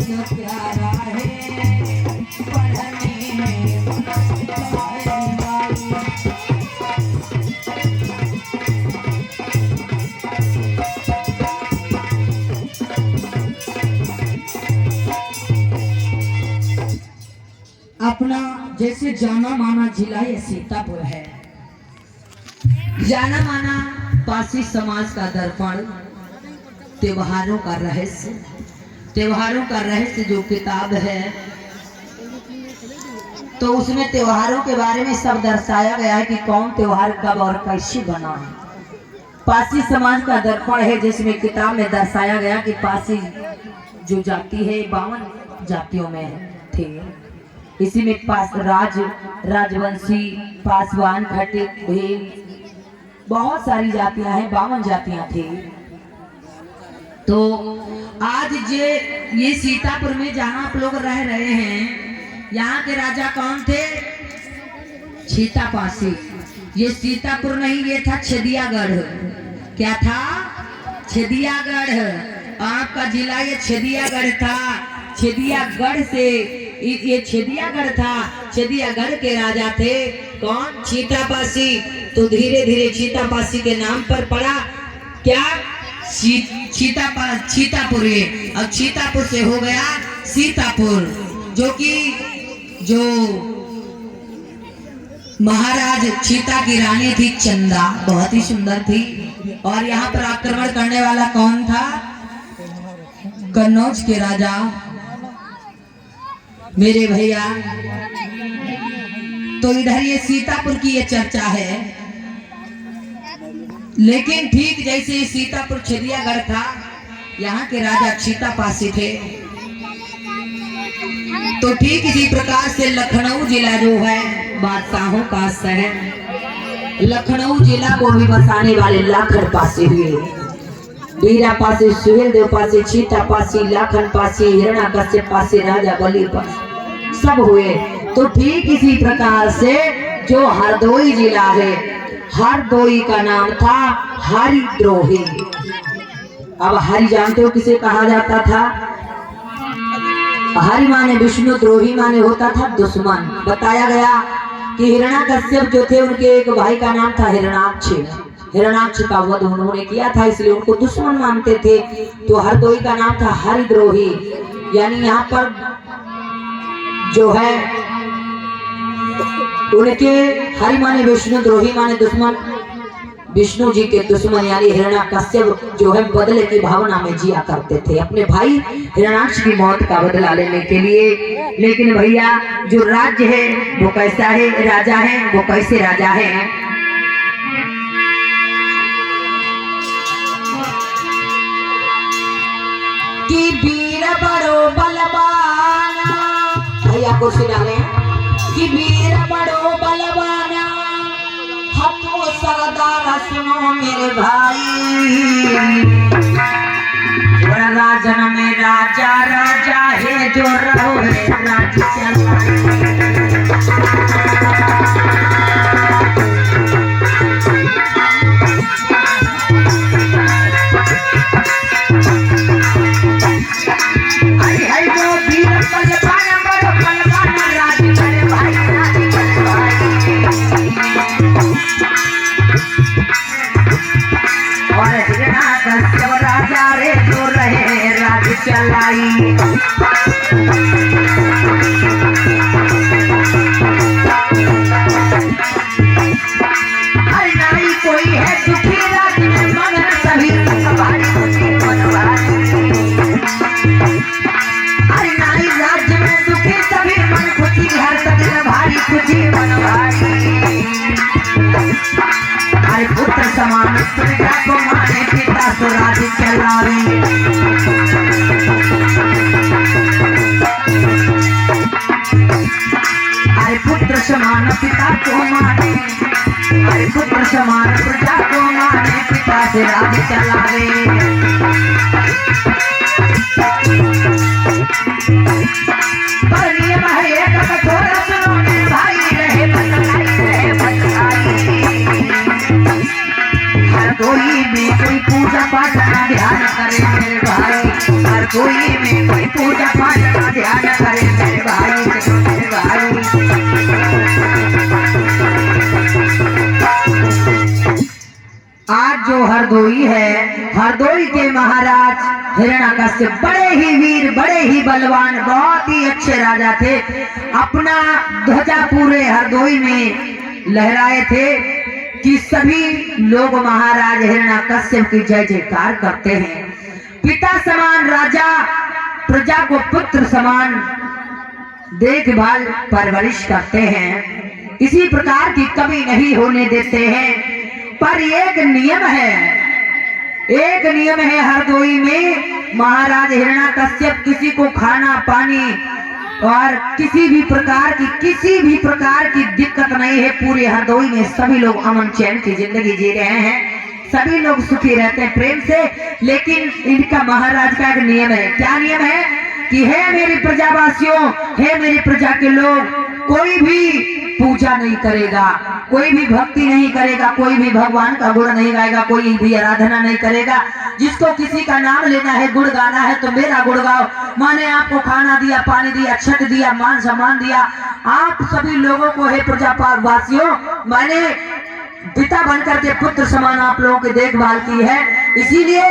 जो प्यारा है पढ़ने में अपना जैसे जाना माना जिला ये सीतापुर है, जाना माना पासी समाज का दर्पण, त्योहारों का रहस्य, त्योहारों का रहस्य जो किताब है, तो उसमें त्योहारों के बारे में सब दर्शाया गया है कि कौन त्योहार कब और कैसे बना। पासी समाज का दर्पण है जिसमें किताब में दर्शाया गया कि पासी जो जाति है 52 जातियों में थे। इसी में राजवंशी, पासवान, खटिक, भील, बहुत सारी जातियां हैं, 52 जातियां थी। तो आज ये सीतापुर में जहां आप लोग रह रहे हैं, यहाँ के राजा कौन थे? छीतापासी। ये सीतापुर नहीं, ये था छेदियागढ़। क्या था? छेदियागढ़। आपका जिला ये छेदियागढ़ था। छेदियागढ़ से ये छेदियागढ़ था। छेदियागढ़ के राजा थे कौन? छीतापासी। तो धीरे धीरे छीतापासी के नाम पर पड़ा क्या? छीतापुर। अब छीतापुर से हो गया सीतापुर, जो महाराज छीता की रानी थी चंदा, बहुत ही सुंदर थी। और यहाँ पर आक्रमण करने वाला कौन था? कन्नौज के राजा मेरे भैया। तो इधर ये सीतापुर की ये चर्चा है। लेकिन ठीक जैसे सीतापुर छेदियागढ़ था, यहाँ के राजा छीतापासी थे, तो ठीक इसी प्रकार से लखनऊ जिला जो है बादशाहों का शहर, लखनऊ जिला को भी बसाने वाले लाखन पासी हुए। बीरा पासी, सुहेल देव पासी, छीता पासी, लाखन पासी, हिरण्याकश्यप पासी, राजा बलि पासी सब हुए। तो ठीक इसी प्रकार से जो हरदोई जिला है, हरदोई का नाम था हरिद्रोही। अब हरि जानते हो किसे कहा जाता था? हरि माने विष्णु, द्रोही माने होता था दुश्मन। बताया गया कि हिरण्याकश्यप जो थे उनके एक भाई का नाम था हिरण्याक्ष। हिरण्याक्ष का वध उन्होंने किया था, इसलिए उनको दुश्मन मानते थे। तो हरदोई का नाम था हरिद्रोही। यानी यहाँ पर जो है उनके हरि माने विष्णु, द्रोही माने दुश्मन, विष्णु जी के दुश्मन यानी हिरण्याकश्यप जो है बदले की भावना में जिया करते थे अपने भाई हिरण्याक्ष की मौत का बदला लेने के लिए। लेकिन भैया जो राज्य है वो कैसा है, राजा है वो कैसे राजा है? कि वीर बड़ो बलवाना, भैया कुर्सी डाले, कि वीर बड़ो बलवाना, हमको सरदार सुनो मेरे भाई। राजन में राजा राजा है जो रहो राज्य चलाए। राजा रे जो रहे राज्य चलाई। अरे नहीं कोई है दुखी राज्य में मन सभी सवारी खुशी मनवारी। अरे नहीं राज्य में दुखी सभी मन खुशी, हर सभी भारी खुशी मनवारी। अरे पुत्र समान प्रजा को माने पिता तो राज्य चलावे। अरे पुत्र समान पिता को माने, अरे पुत्र समान प्रजा को माने पिता से राज्य चलावे। पर नियम है एक कठोर सुनो भाई, रहे बचलाई रहे बचलाई। हर कोई में कोई पूजा पाठ का ध्यान करे मेरे भाई, हर कोई में कोई पूजा पाठ जो हरदोई है, हरदोई के महाराज हिरण्याकश्यप बड़े ही वीर, बड़े ही बलवान, बहुत ही अच्छे राजा थे। अपना ध्वजा पूरे हरदोई में लहराए थे कि सभी लोग महाराज हिरण्याकश्यप की जय जयकार करते हैं। पिता समान राजा प्रजा को पुत्र समान देखभाल परवरिश करते हैं, किसी प्रकार की कमी नहीं होने देते हैं। पर एक नियम है हरदोई में, महाराज हिरण्याकश्यप किसी को खाना पानी और किसी भी प्रकार की दिक्कत नहीं है। पूरे हरदोई में सभी लोग अमन चैन की जिंदगी जी रहे हैं, सभी लोग सुखी रहते हैं प्रेम से। लेकिन इनका महाराज का एक नियम है। क्या नियम है कि हे मेरी प्रजावासियों, हे मेरी प्रजा के लोग, कोई भी पूजा नहीं करेगा, कोई भी भक्ति नहीं करेगा, कोई भी भगवान का गुण नहीं गाएगा, कोई भी आराधना नहीं करेगा। जिसको किसी का नाम लेना है, गुण गाना है तो मेरा गुण गाओ। मैंने आपको खाना दिया, पानी दिया, छत दिया, मान सम्मान दिया, आप सभी लोगों को हे प्रजावासियों मैंने पिता बनकर के पुत्र समान आप लोगों की देखभाल की है। इसीलिए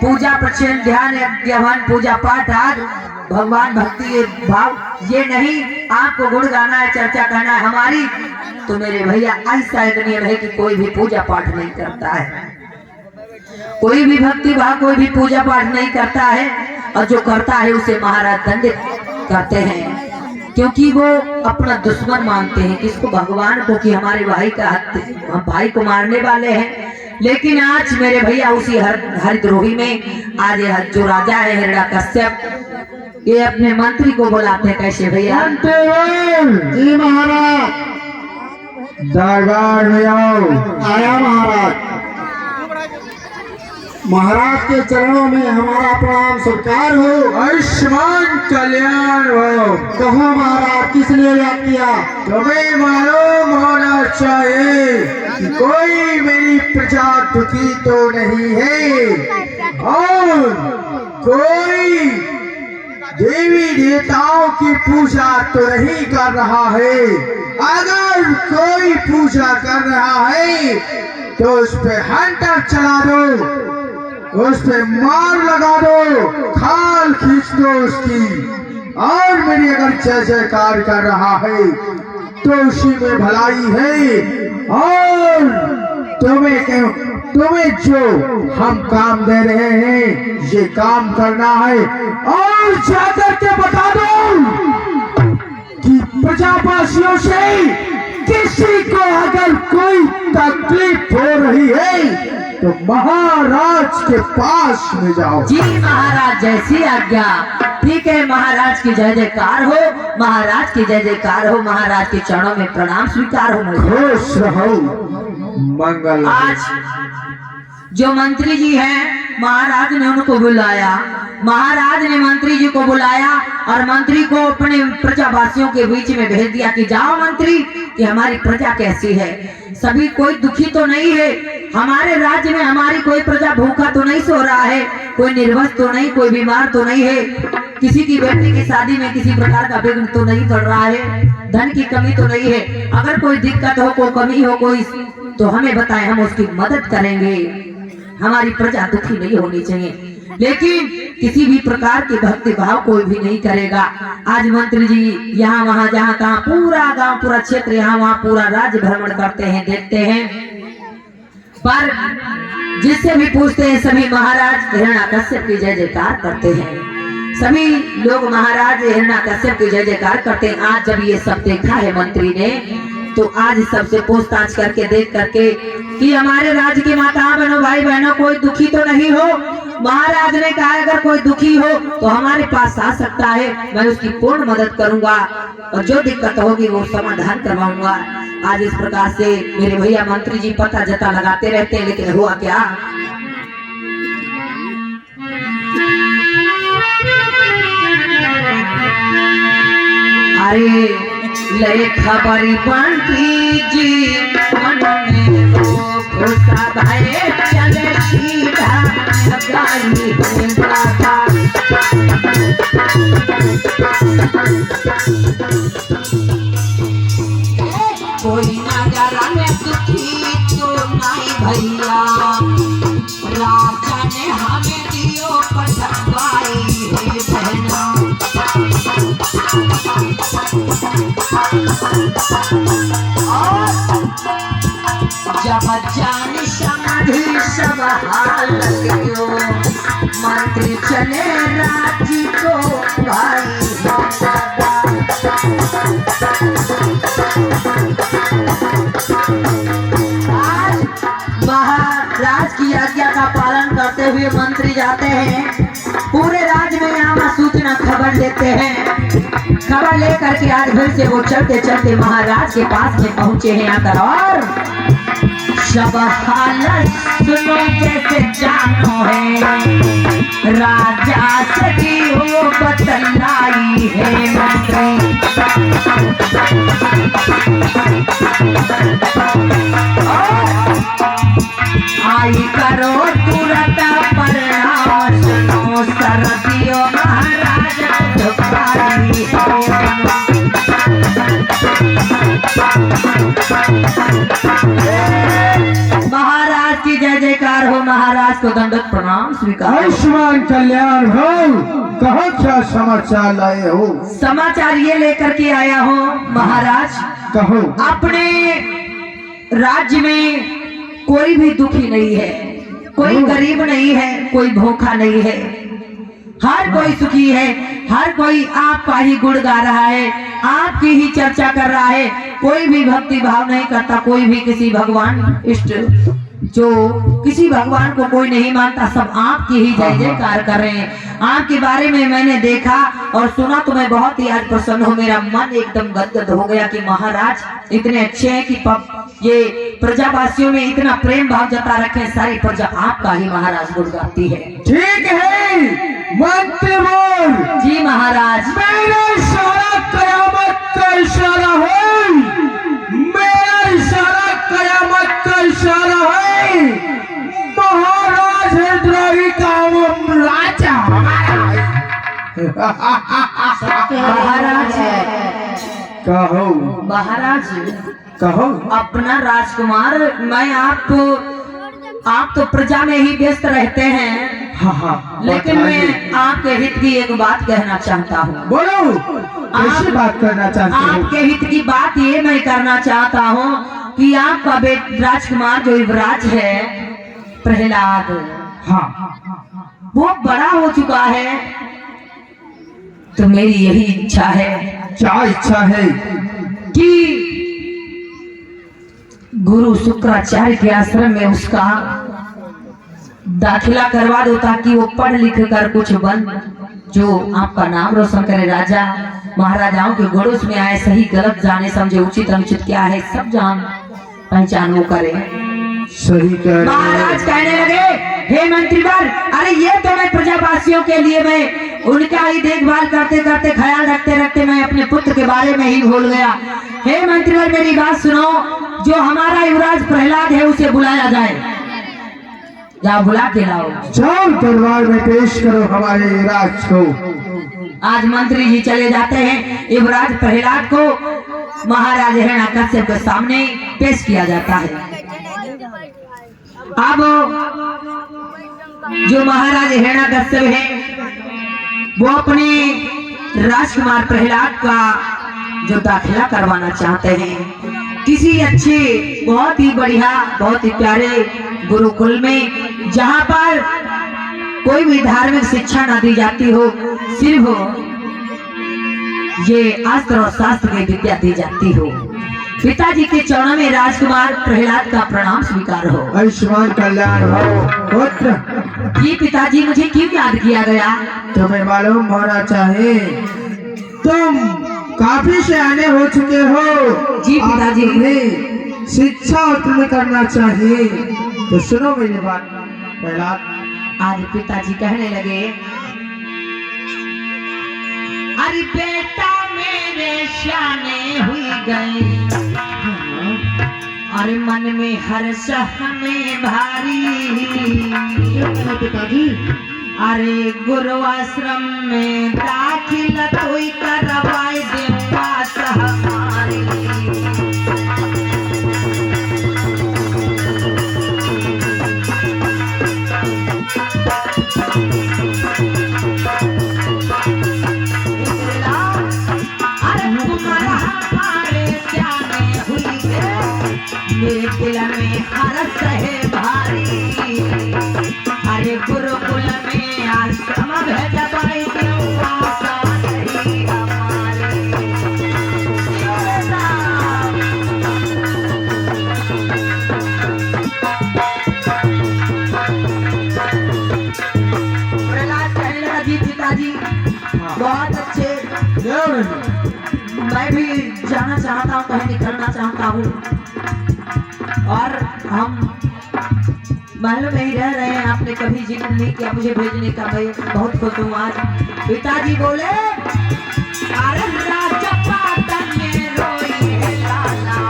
पूजा प्रचलन ध्यान यज्ञ पूजा पाठ आदि भगवान भक्ति भाव ये नहीं, आपको गुण गाना है, चर्चा करना है हमारी। तो मेरे भैया ऐसा एक नियम है कि कोई भी पूजा पाठ नहीं करता है, कोई भी भक्ति भाव, कोई भी पूजा पाठ नहीं करता है। और जो करता है उसे महाराज दंडित करते हैं, क्योंकि वो अपना दुश्मन मानते हैं किसको, भगवान को, कि हमारे भाई का हम भाई को मारने वाले हैं। लेकिन आज मेरे भैया उसी हरद्रोही में आज जो राजा है हिरण्याकश्यप, ये अपने मंत्री को बुलाते हैं। कैसे भैया? जी महाराज, दरबार में आओ। आया महाराज। महाराज के चरणों में हमारा प्रणाम स्वीकार हो। आयुष्मान कल्याण हो। कहो महाराज, किस लिए याद किया? तुम्हें मालूम होना चाहिए कि कोई मेरी प्रजा दुखी तो नहीं है और कोई देवी देवताओं की पूजा तो नहीं कर रहा है। अगर कोई पूजा कर रहा है तो उस पे हंटर चला दो, उस पे मार लगा दो, खाल खींच दो उसकी। और मेरी अगर जय जयकार कर रहा है तो उसी में भलाई है। और तुम्हें जो हम काम दे रहे हैं ये काम करना है। और जाकर के बता दो कि प्रजावासियों से किसी को अगर कोई तकलीफ हो रही है तो महाराज के पास में जाओ। जी महाराज, जैसी आज्ञा। ठीक है, महाराज की जय जयकार हो, महाराज की जय जयकार हो, महाराज के चरणों में प्रणाम स्वीकार हो। खुश रहो, मंगल। आज जो मंत्री जी हैं, महाराज ने उनको बुलाया, महाराज ने मंत्री जी को बुलाया और मंत्री को अपने प्रजावासियों के बीच में भेज दिया कि जाओ मंत्री, कि हमारी प्रजा कैसी है, सभी कोई दुखी तो नहीं है, हमारे राज्य में हमारी कोई प्रजा भूखा तो नहीं सो रहा है, कोई निर्वस्त्र तो नहीं, कोई बीमार तो नहीं है, किसी की बेटी की शादी में किसी प्रकार का विघ्न तो नहीं पड़ रहा है, धन की कमी तो नहीं है। अगर कोई दिक्कत हो, कोई कमी हो, कोई तो हमें बताएं, हम उसकी मदद करेंगे। हमारी प्रजा दुखी नहीं होनी चाहिए। लेकिन किसी भी प्रकार के भक्ति भाव कोई भी नहीं करेगा। आज मंत्री जी यहाँ वहाँ जहाँ तहाँ पूरा गांव, पूरा क्षेत्र, यहाँ वहाँ पूरा राज्य भ्रमण करते हैं, देखते हैं, पर जिससे भी पूछते हैं सभी महाराज हिरण्याकश्यप की जय जयकार करते हैं। सभी लोग महाराज हिरण्याकश्यप की जय जयकार करते हैं। आज जब ये सब देखा है मंत्री ने, तो आज सबसे पूछताछ करके देख करके कि हमारे राज्य की माताओं बहनों भाई बहनों कोई दुखी तो नहीं हो। महाराज ने कहा अगर कोई दुखी हो तो हमारे पास आ सकता है, मैं उसकी पूर्ण मदद करूंगा और जो दिक्कत होगी वो समाधान करवाऊंगा। आज इस प्रकार से मेरे भैया मंत्री जी पता जता लगाते रहते हैं, लेकिन हुआ क्या, अरे ले खबरी मंत्री जी मन में गुस्सा भरे चले सीधा लगाई है बाबा। कोई नजर में दुखी तो नहीं भैया, राजा ने हमें दियो पठवाई है बहना। और जब जान समाधि सब हाल लगियो मंत्री चले राजी को भाई आज महाराज की आज्ञा का पालन करते हुए मंत्री जाते हैं, पूरे राज्य में यहाँ सूचना खबर देते हैं। खबर लेकर के आज फिर से वो चलते चलते महाराज के पास में पहुंचे हैं आकर, और सब हालत सुनो जैसे जानो है राजा सजी हो बतलाई है मंत्री। आई करो तुरंत परिणाम सुनो सरदियो महाराज दुखाई महाराज की जय जयकार हो, महाराज को दंडवत प्रणाम स्वीकार। आयुष्मान कल्याण हो, कहो क्या समाचार लाए हो? समाचार ये लेकर के आया हो महाराज, कहो। अपने राज्य में कोई भी दुखी नहीं है, कोई गरीब नहीं है, कोई भूखा नहीं है, हर कोई सुखी है, हर कोई आपका ही गुण गा रहा है, आपकी ही चर्चा कर रहा है, कोई भी भक्ति भाव नहीं करता, कोई भी किसी भगवान इष्ट जो किसी भगवान को कोई नहीं मानता, सब आपकी ही जय जयकार कर रहे हैं। आपके बारे में मैंने देखा और सुना तो मैं बहुत ही आज प्रसन्न हूँ, मेरा मन एकदम गदगद हो गया कि महाराज इतने अच्छे हैं कि ये प्रजावासियों में इतना प्रेम भाव जता रखे, सारी प्रजा आपका ही महाराज गुण गाती है। ठीक है मंत्री बोल। जी महाराज। मेरा इशारा कयामत का इशारा है, मेरा इशारा कयामत का इशारा है। महाराज हैदराबादी का राजा महाराज कहो। महाराज कहो। अपना राजकुमार, मैं आप तो प्रजा में ही व्यस्त रहते हैं, हाँ, लेकिन मैं आपके हित की एक बात कहना चाहता हूँ। बोलो, कैसी बात करना चाहते हो? आपके हित की बात ये मैं करना चाहता हूँ कि आपका राजकुमार जो युवराज है प्रहलाद, हाँ, वो बड़ा हो चुका है, तो मेरी यही इच्छा है। क्या इच्छा है? कि गुरु शुक्राचार्य के आश्रम में उसका दाखिला करवा दो, ताकि वो पढ़ लिख कर कुछ बन, जो आपका नाम रोशन करे, राजा महाराजाओं के घोड़ों में आए, सही गलत जाने समझे, उचित अनुचित क्या है सब जान पहचान वो करे। सही कह रहे। महाराज कहने लगे, हे मंत्रीवर, अरे ये तो मैं प्रजावासियों के लिए, मैं उनका ही देखभाल करते करते, ख्याल रखते रखते मैं अपने पुत्र के बारे में ही भूल गया। हे मंत्रीवर मेरी बात सुनो, जो हमारा युवराज प्रहलाद है उसे बुलाया जाए, जाओ बुला के लाओ। जाओ दरबार में पेश करो हमारे युवराज को। आज मंत्री जी चले जाते हैं, युवराज प्रहलाद को महाराज हिरण्याकश्यप के सामने पेश किया जाता है। अब जो महाराज हिरण्याकश्यप है वो अपने राजकुमार प्रहलाद का जो दाखिला करवाना चाहते हैं किसी अच्छे, बहुत ही बढ़िया, बहुत ही प्यारे गुरुकुल में, जहाँ पर कोई भी धार्मिक शिक्षा न दी जाती हो, सिर्फ ये अस्त्र और शास्त्र की विद्या दी जाती हो। पिताजी के चरणों में राजकुमार प्रहलाद का प्रणाम स्वीकार हो। आयुष्मान कल्याण हो पुत्र। जी पिताजी, मुझे क्यों याद किया गया? तुम्हें मालूम होना चाहिए, तुम काफी सियाने हो चुके हो। जी पिताजी। तुम्हें शिक्षा तुम्हें करना चाहिए, तो सुनो मेरी बात प्रहलाद। आज पिताजी कहने लगे, अरे बेटा मेरे सियाने हुई गए, अरे मन में हर्ष हमें भारी, पिताजी। अरे गुरु आश्रम में दाखिल कोई करवाए दे पास हमारी। मैं भी जाना चाहता हूँ, कहीं निकलना चाहता हूँ। और हम महलों में ही रह रहे हैं, आपने कभी जिक्र नहीं किया मुझे भेजने का। मैं बहुत खुश हूँ आज। पिताजी बोले अरे राजपाटन में रोइए लाला,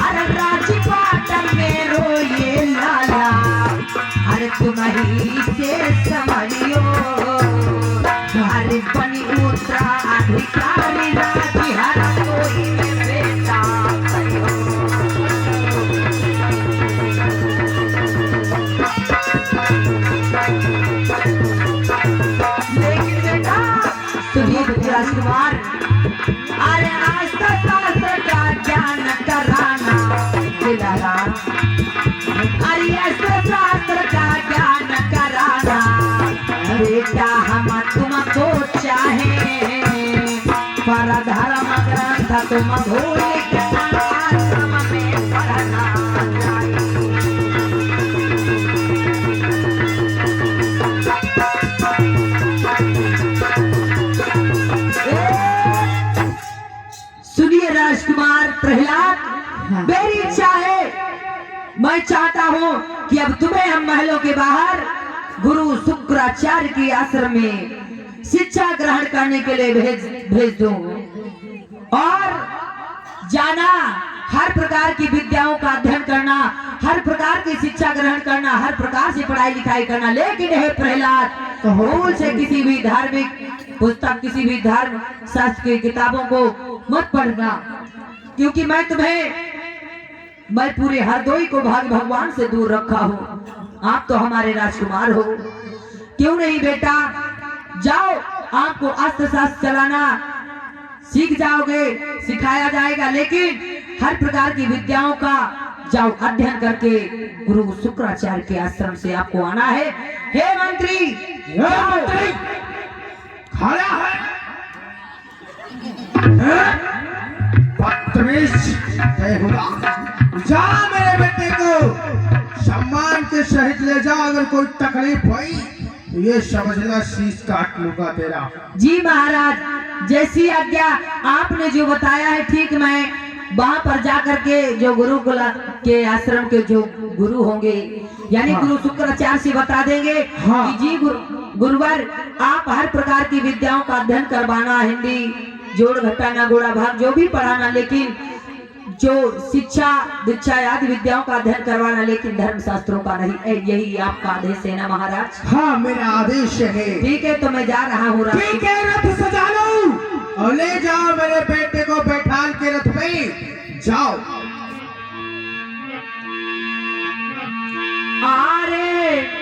अरे राजपाटन में रोइए लाला, अरे तुम ही से समझियो, अरे बनी उत्तराधिकारी राजी हर कोई में बेटा कहियो। लेकिन बेटा सुनिए राजकुमार, अरे आज तक शास्त्र का ज्ञान कराना दिलाना, अरे ऐसे शास्त्र का ज्ञान कराना बेटा हम तुमको चाहे, पर धर्म ग्रंथ तुम भूल के आश्रम में पढ़ना चाहिए। सुनिए राजकुमार प्रहलाद, मेरी इच्छा है, मैं चाहता हूँ कि अब तुम्हें हम महलों के बाहर गुरु शुक्राचार्य की आश्रम में शिक्षा ग्रहण करने के लिए भेज दूं, और जाना हर प्रकार की विद्याओं का अध्ययन करना, हर प्रकार की शिक्षा ग्रहण करना, हर प्रकार से पढ़ाई लिखाई करना। लेकिन हे प्रहलाद, भूल से किसी भी धार्मिक पुस्तक, किसी भी धर्म शास्त्र की किताबों को मत पढ़ना, क्योंकि मैं पूरे हरदोई को भगवान से दूर रखा हूँ। आप तो हमारे राजकुमार हो, क्यों नहीं बेटा, जाओ, आपको अस्त्र शस्त्र चलाना सीख जाओगे, सिखाया जाएगा, लेकिन हर प्रकार की विद्याओं का जाओ अध्ययन करके गुरु शुक्राचार्य के आश्रम से आपको आना है। हे मंत्री, खड़ा है बदतमीज, जा मेरे बेटे को सम्मान के सहित ले जा, अगर कोई तकलीफ हुई तो ये समझना शीश काट लूंगा तेरा। जी महाराज, जैसी आज्ञा, आपने जो बताया है ठीक, मैं वहां पर जाकर के जो गुरुकुल के आश्रम के जो गुरु होंगे, यानी गुरु शुक्राचार्य से बता देंगे कि जी गुरुवर, आप हर प्रकार की विद्याओं का अध्ययन करवाना, हिंदी जोड़ घटाना गोड़ा भाग जो भी पढ़ाना, लेकिन जो शिक्षा दीक्षा आदि विद्याओं का अध्ययन करवाना, लेकिन धर्म शास्त्रों का नहीं। यही आपका आदेश है ना महाराज? हाँ, मेरा आदेश है। ठीक है, तो मैं जा रहा हूँ। ठीक है, रथ सजा लो और ले जाओ मेरे बेटे को बैठाल के रथ में, जाओ।